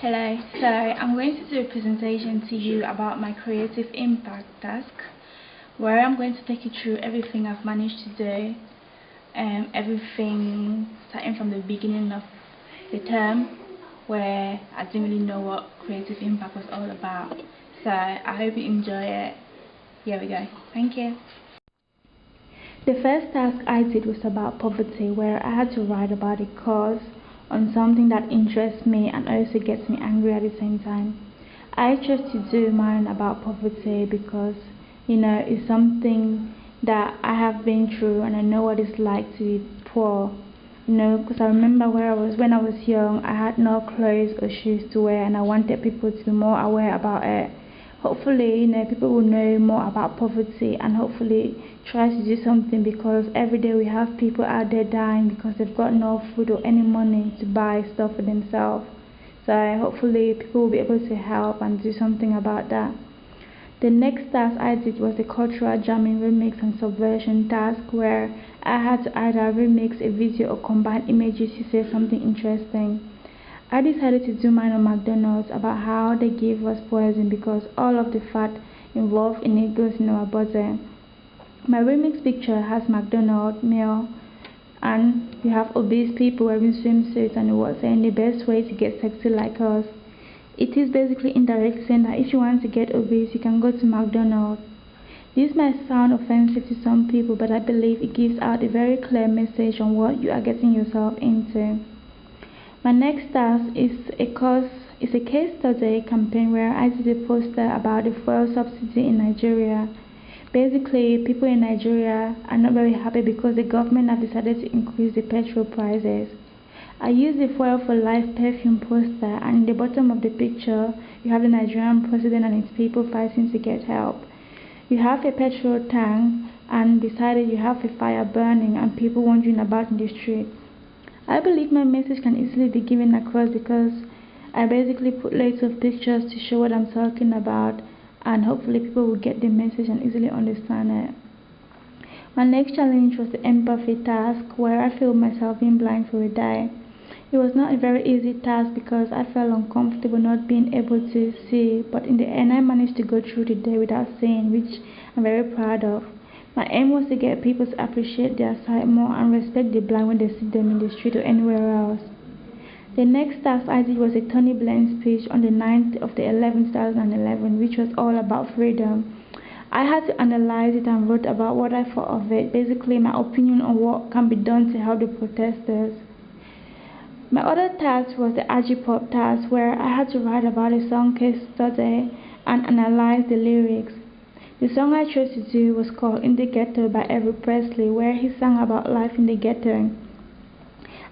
Hello, so I'm going to do a presentation to you about my creative impact task, where I'm going to take you through everything I've managed to do, everything starting from the beginning of the term, where I didn't really know what creative impact was all about. So I hope you enjoy it. Here we go. Thank you. The first task I did was about poverty, where I had to write about a cause on something that interests me and also gets me angry at the same time. I chose to do mine about poverty because, it's something that I have been through and I know what it's like to be poor. Because I remember where I was when I was young, I had no clothes or shoes to wear and I wanted people to be more aware about it. Hopefully, people will know more about poverty and hopefully try to do something, because every day we have people out there dying because they've got no food or any money to buy stuff for themselves. So hopefully people will be able to help and do something about that. The next task I did was a cultural jamming remix and subversion task, where I had to either remix a video or combine images to say something interesting. I decided to do mine on McDonald's about how they give us poison because all of the fat involved in it goes in our body. My remix picture has McDonald's meal and we have obese people wearing swimsuits and it was saying the best way to get sexy like us. It is basically indirect saying that if you want to get obese, you can go to McDonald's. This might sound offensive to some people, but I believe it gives out a very clear message on what you are getting yourself into. My next task is a case study campaign where I did a poster about the fuel subsidy in Nigeria. Basically, people in Nigeria are not very happy because the government have decided to increase the petrol prices. I used the Fuel for Life perfume poster, and in the bottom of the picture, you have the Nigerian president and his people fighting to get help. You have a petrol tank, and beside it you have a fire burning and people wandering about in the street. I believe my message can easily be given across because I basically put loads of pictures to show what I'm talking about, and hopefully people will get the message and easily understand it. My next challenge was the empathy task, where I filmed myself being blind for a day. It was not a very easy task because I felt uncomfortable not being able to see, but in the end I managed to go through the day without seeing, which I'm very proud of. My aim was to get people to appreciate their sight more and respect the blind when they see them in the street or anywhere else. The next task I did was a Tony Blair speech on the 9th of the 11th, 2011, which was all about freedom. I had to analyze it and wrote about what I thought of it, basically my opinion on what can be done to help the protesters. My other task was the Agipop task, where I had to write about a song case study and analyze the lyrics. The song I chose to do was called In the Ghetto by Elvis Presley, where he sang about life in the ghetto.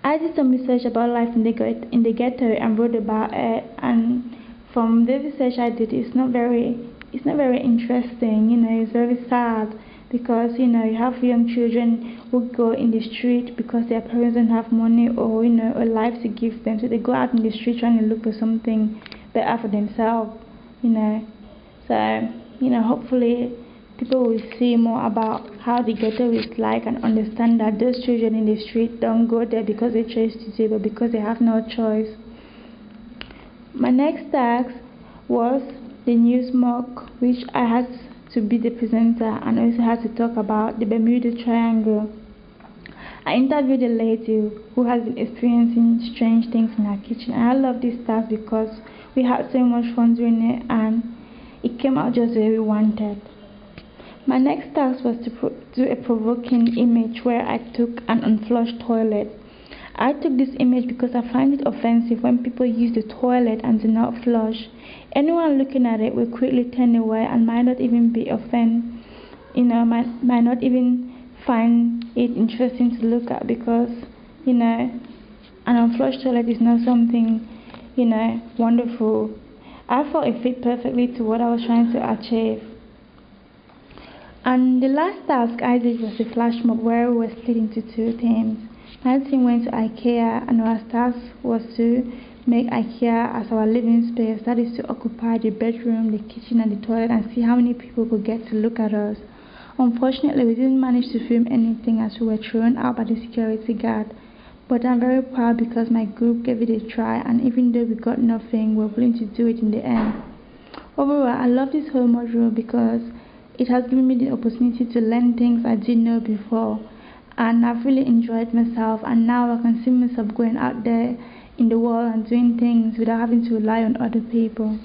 I did some research about life in the ghetto and wrote about it, and from the research I did, it's not very interesting. It's very sad because you have young children who go in the street because their parents don't have money or a life to give them, so they go out in the street trying to look for something better for themselves. So hopefully people will see more about how the ghetto is like and understand that those children in the street don't go there because they chose to do, but because they have no choice. My next task was the news mock, which I had to be the presenter and also had to talk about the Bermuda Triangle. I interviewed a lady who has been experiencing strange things in her kitchen, and I love this task because we had so much fun doing it and it came out just where we wanted. My next task was to do a provoking image where I took an unflushed toilet. I took this image because I find it offensive when people use the toilet and do not flush. Anyone looking at it will quickly turn away and might not even be offended, might not even find it interesting to look at because, an unflushed toilet is not something, wonderful. I thought it fit perfectly to what I was trying to achieve. And the last task I did was a flash mob where we were split into two teams. My team went to IKEA and our task was to make IKEA as our living space, that is to occupy the bedroom, the kitchen and the toilet, and see how many people could get to look at us. Unfortunately, we didn't manage to film anything as we were thrown out by the security guard. But I'm very proud because my group gave it a try, and even though we got nothing, we're willing to do it in the end. Overall, I love this whole module because it has given me the opportunity to learn things I didn't know before, and I've really enjoyed myself, and now I can see myself going out there in the world and doing things without having to rely on other people.